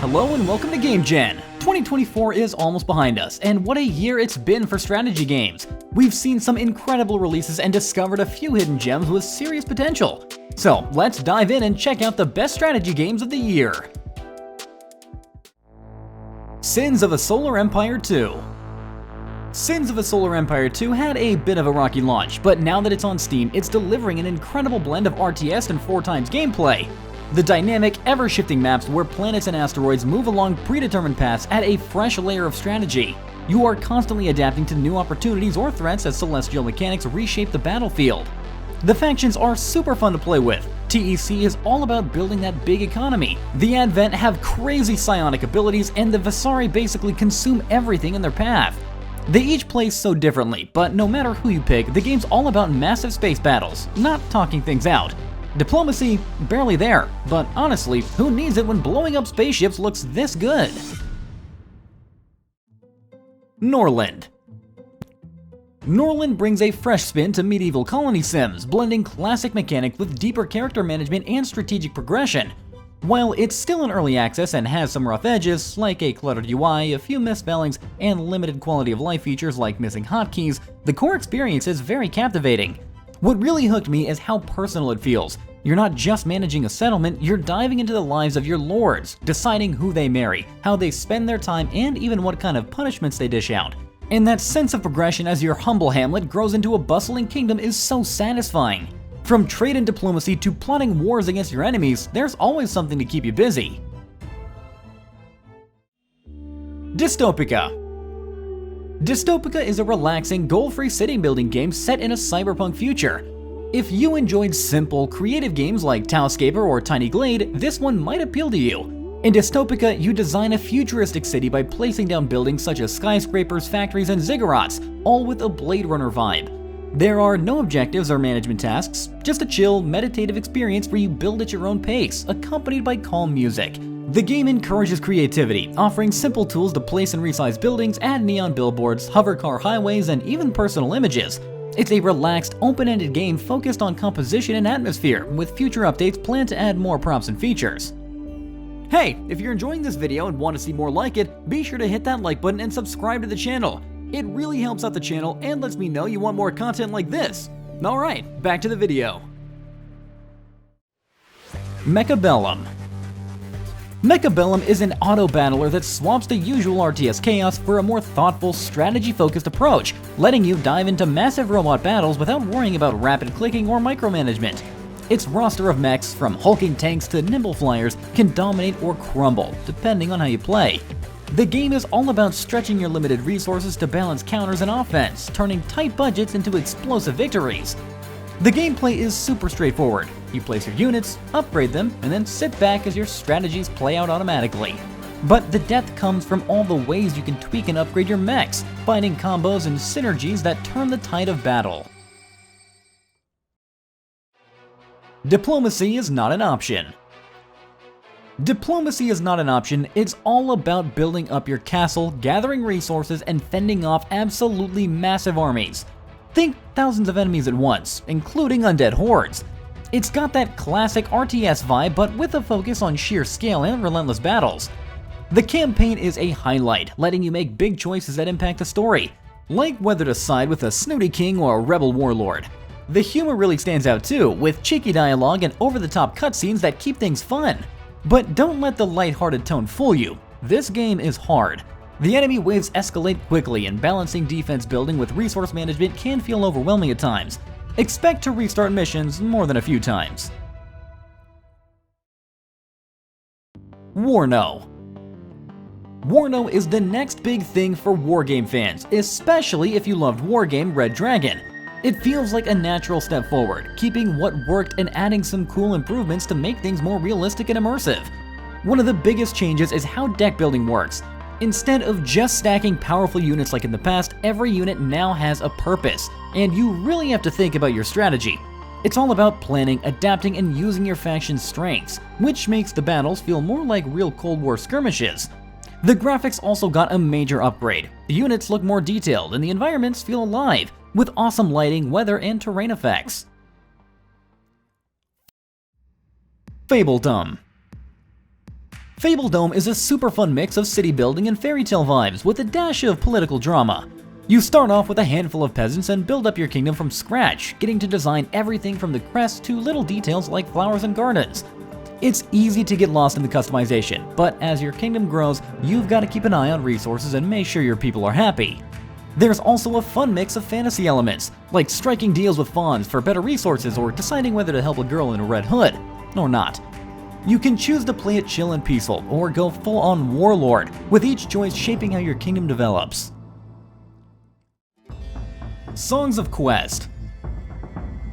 Hello and welcome to GameGen! 2024 is almost behind us, and what a year it's been for strategy games! We've seen some incredible releases and discovered a few hidden gems with serious potential. So let's dive in and check out the best strategy games of the year. Sins of a Solar Empire 2. Sins of a Solar Empire 2 had a bit of a rocky launch, but now that it's on Steam, it's delivering an incredible blend of RTS and 4x gameplay. The dynamic, ever-shifting maps where planets and asteroids move along predetermined paths add a fresh layer of strategy. You are constantly adapting to new opportunities or threats as celestial mechanics reshape the battlefield. The factions are super fun to play with. TEC is all about building that big economy. The Advent have crazy psionic abilities, and the Visari basically consume everything in their path. They each play so differently, but no matter who you pick, the game's all about massive space battles, not talking things out. Diplomacy, barely there, but honestly, who needs it when blowing up spaceships looks this good? Norland. Norland brings a fresh spin to medieval colony sims, blending classic mechanics with deeper character management and strategic progression. While it's still in early access and has some rough edges, like a cluttered UI, a few misspellings, and limited quality of life features like missing hotkeys, the core experience is very captivating. What really hooked me is how personal it feels. You're not just managing a settlement, you're diving into the lives of your lords, deciding who they marry, how they spend their time, and even what kind of punishments they dish out. And that sense of progression as your humble hamlet grows into a bustling kingdom is so satisfying. From trade and diplomacy to plotting wars against your enemies, there's always something to keep you busy. Dystopika. Dystopika is a relaxing, goal-free city-building game set in a cyberpunk future. If you enjoyed simple, creative games like Towscaper or Tiny Glade, this one might appeal to you. In Dystopika, you design a futuristic city by placing down buildings such as skyscrapers, factories, and ziggurats, all with a Blade Runner vibe. There are no objectives or management tasks, just a chill, meditative experience where you build at your own pace, accompanied by calm music. The game encourages creativity, offering simple tools to place and resize buildings, add neon billboards, hovercar highways, and even personal images. It's a relaxed, open-ended game focused on composition and atmosphere, with future updates planned to add more props and features. Hey, if you're enjoying this video and want to see more like it, be sure to hit that like button and subscribe to the channel. It really helps out the channel and lets me know you want more content like this. Alright, back to the video. Mechabellum. Mechabellum is an auto-battler that swaps the usual RTS chaos for a more thoughtful, strategy-focused approach, letting you dive into massive robot battles without worrying about rapid clicking or micromanagement. Its roster of mechs, from hulking tanks to nimble flyers, can dominate or crumble, depending on how you play. The game is all about stretching your limited resources to balance counters and offense, turning tight budgets into explosive victories. The gameplay is super straightforward. You place your units, upgrade them, and then sit back as your strategies play out automatically. But the depth comes from all the ways you can tweak and upgrade your mechs, finding combos and synergies that turn the tide of battle. Diplomacy is not an option. Diplomacy is not an option, it's all about building up your castle, gathering resources, and fending off absolutely massive armies. Think thousands of enemies at once, including undead hordes. It's got that classic RTS vibe, but with a focus on sheer scale and relentless battles. The campaign is a highlight, letting you make big choices that impact the story, like whether to side with a snooty king or a rebel warlord. The humor really stands out too, with cheeky dialogue and over-the-top cutscenes that keep things fun. But don't let the lighthearted tone fool you. This game is hard. The enemy waves escalate quickly, and balancing defense building with resource management can feel overwhelming at times. Expect to restart missions more than a few times. WARNO. WARNO is the next big thing for wargame fans, especially if you loved wargame Red Dragon. It feels like a natural step forward, keeping what worked and adding some cool improvements to make things more realistic and immersive. One of the biggest changes is how deck building works. Instead of just stacking powerful units like in the past, every unit now has a purpose, and you really have to think about your strategy. It's all about planning, adapting, and using your faction's strengths, which makes the battles feel more like real Cold War skirmishes. The graphics also got a major upgrade. The units look more detailed, and the environments feel alive, with awesome lighting, weather, and terrain effects. Fabledom. Fabledom is a super fun mix of city building and fairy tale vibes with a dash of political drama. You start off with a handful of peasants and build up your kingdom from scratch, getting to design everything from the crest to little details like flowers and gardens. It's easy to get lost in the customization, but as your kingdom grows, you've got to keep an eye on resources and make sure your people are happy. There's also a fun mix of fantasy elements, like striking deals with fawns for better resources or deciding whether to help a girl in a red hood, or not. You can choose to play it chill and peaceful, or go full-on warlord, with each choice shaping how your kingdom develops. Songs of Quest.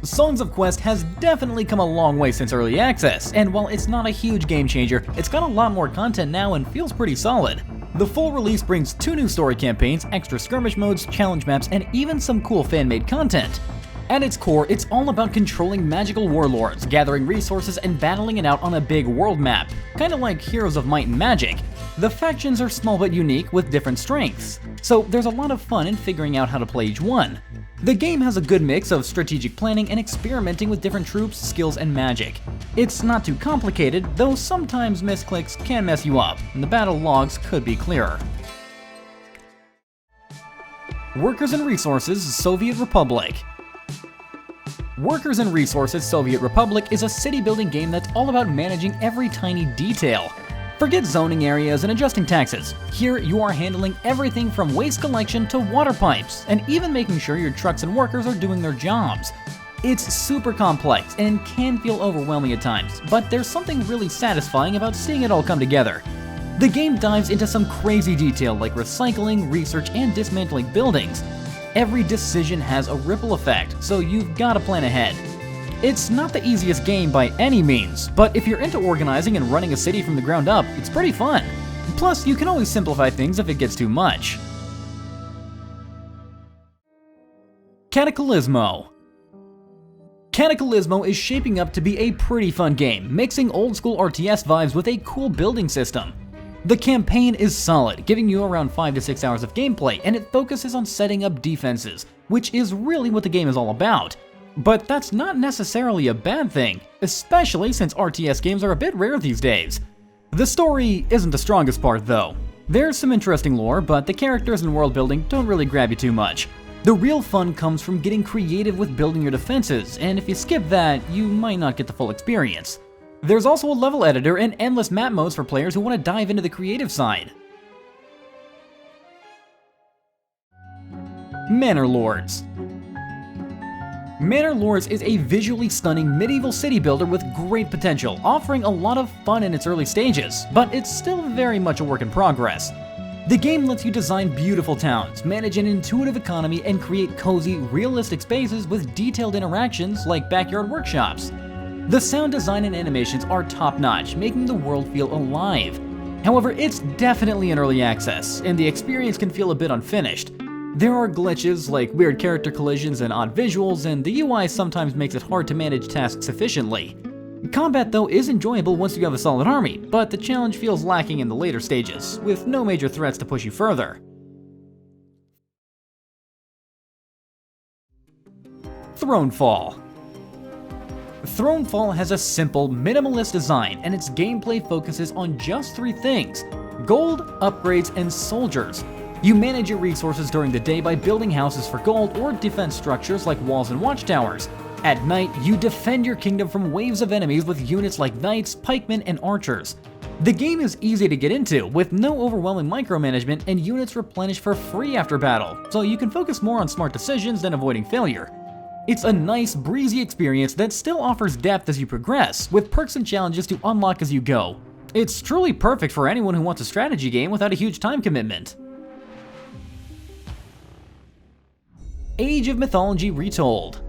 Songs of Quest has definitely come a long way since early access, and while it's not a huge game changer, it's got a lot more content now and feels pretty solid. The full release brings 2 new story campaigns, extra skirmish modes, challenge maps, and even some cool fan-made content. At its core, it's all about controlling magical warlords, gathering resources, and battling it out on a big world map, kinda like Heroes of Might and Magic. The factions are small but unique with different strengths, so there's a lot of fun in figuring out how to play each one. The game has a good mix of strategic planning and experimenting with different troops, skills, and magic. It's not too complicated, though sometimes misclicks can mess you up, and the battle logs could be clearer. Workers and Resources Soviet Republic. Workers and Resources Soviet Republic is a city-building game that's all about managing every tiny detail. Forget zoning areas and adjusting taxes. Here, you are handling everything from waste collection to water pipes, and even making sure your trucks and workers are doing their jobs. It's super complex and can feel overwhelming at times, but there's something really satisfying about seeing it all come together. The game dives into some crazy detail like recycling, research, and dismantling buildings. Every decision has a ripple effect, so you've got to plan ahead. It's not the easiest game by any means, but if you're into organizing and running a city from the ground up, it's pretty fun. Plus, you can always simplify things if it gets too much. Cataclismo. Cataclismo is shaping up to be a pretty fun game, mixing old-school RTS vibes with a cool building system. The campaign is solid, giving you around 5 to 6 hours of gameplay, and it focuses on setting up defenses, which is really what the game is all about. But that's not necessarily a bad thing, especially since RTS games are a bit rare these days. The story isn't the strongest part though. There's some interesting lore, but the characters and world building don't really grab you too much. The real fun comes from getting creative with building your defenses, and if you skip that, you might not get the full experience. There's also a level editor and endless map modes for players who want to dive into the creative side. Manor Lords. Manor Lords is a visually stunning medieval city builder with great potential, offering a lot of fun in its early stages, but it's still very much a work in progress. The game lets you design beautiful towns, manage an intuitive economy, and create cozy, realistic spaces with detailed interactions like backyard workshops. The sound design and animations are top-notch, making the world feel alive. However, it's definitely in early access, and the experience can feel a bit unfinished. There are glitches like weird character collisions and odd visuals, and the UI sometimes makes it hard to manage tasks efficiently. Combat though is enjoyable once you have a solid army, but the challenge feels lacking in the later stages, with no major threats to push you further. Thronefall. Thronefall has a simple, minimalist design, and its gameplay focuses on just 3 things: gold, upgrades, and soldiers. You manage your resources during the day by building houses for gold or defense structures like walls and watchtowers. At night, you defend your kingdom from waves of enemies with units like knights, pikemen, and archers. The game is easy to get into, with no overwhelming micromanagement, and units replenish for free after battle, so you can focus more on smart decisions than avoiding failure. It's a nice, breezy experience that still offers depth as you progress, with perks and challenges to unlock as you go. It's truly perfect for anyone who wants a strategy game without a huge time commitment. Age of Mythology Retold.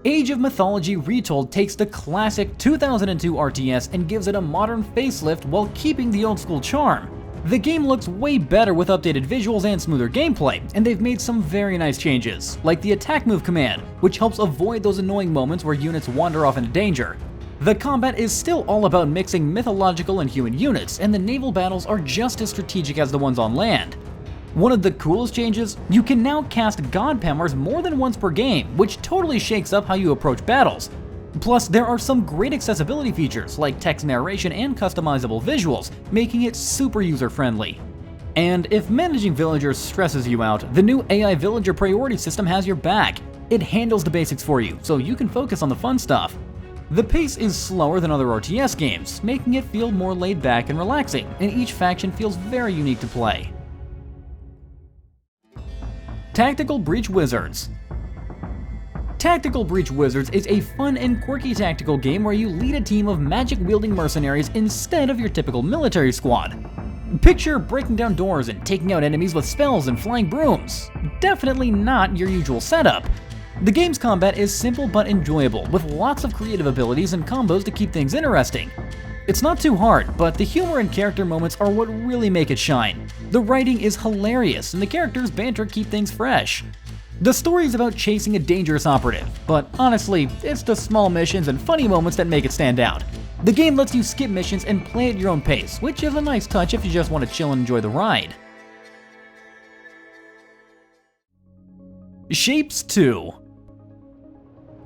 Age of Mythology Retold takes the classic 2002 RTS and gives it a modern facelift while keeping the old school charm. The game looks way better with updated visuals and smoother gameplay, and they've made some very nice changes, like the attack move command, which helps avoid those annoying moments where units wander off into danger. The combat is still all about mixing mythological and human units, and the naval battles are just as strategic as the ones on land. One of the coolest changes, you can now cast god powers more than once per game, which totally shakes up how you approach battles. Plus, there are some great accessibility features like text narration and customizable visuals, making it super user-friendly. And if managing villagers stresses you out, the new AI villager priority system has your back. It handles the basics for you, so you can focus on the fun stuff. The pace is slower than other RTS games, making it feel more laid back and relaxing, and each faction feels very unique to play. Tactical Breach Wizards. Tactical Breach Wizards is a fun and quirky tactical game where you lead a team of magic-wielding mercenaries instead of your typical military squad. Picture breaking down doors and taking out enemies with spells and flying brooms. Definitely not your usual setup. The game's combat is simple but enjoyable, with lots of creative abilities and combos to keep things interesting. It's not too hard, but the humor and character moments are what really make it shine. The writing is hilarious, and the characters' banter keep things fresh. The story is about chasing a dangerous operative, but honestly, it's the small missions and funny moments that make it stand out. The game lets you skip missions and play at your own pace, which is a nice touch if you just want to chill and enjoy the ride. Shapez 2.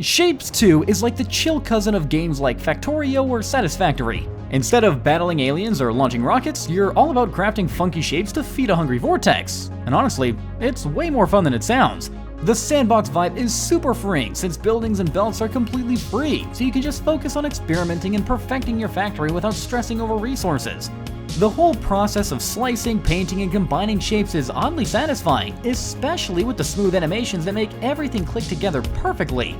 Shapez 2 is like the chill cousin of games like Factorio or Satisfactory. Instead of battling aliens or launching rockets, you're all about crafting funky shapes to feed a hungry vortex. And honestly, it's way more fun than it sounds. The sandbox vibe is super freeing since buildings and belts are completely free, so you can just focus on experimenting and perfecting your factory without stressing over resources. The whole process of slicing, painting, and combining shapes is oddly satisfying, especially with the smooth animations that make everything click together perfectly.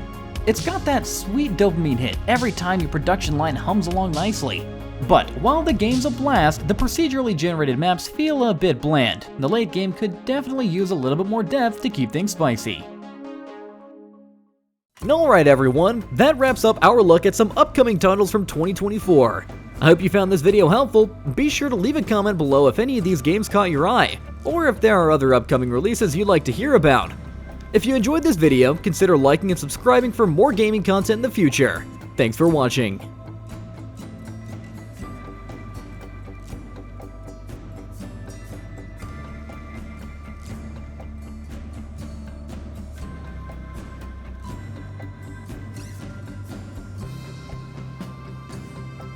It's got that sweet dopamine hit every time your production line hums along nicely. But while the game's a blast, the procedurally generated maps feel a bit bland. The late game could definitely use a little bit more depth to keep things spicy. Alright everyone, that wraps up our look at some upcoming titles from 2024. I hope you found this video helpful. Be sure to leave a comment below if any of these games caught your eye, or if there are other upcoming releases you'd like to hear about. If you enjoyed this video, consider liking and subscribing for more gaming content in the future. Thanks for watching.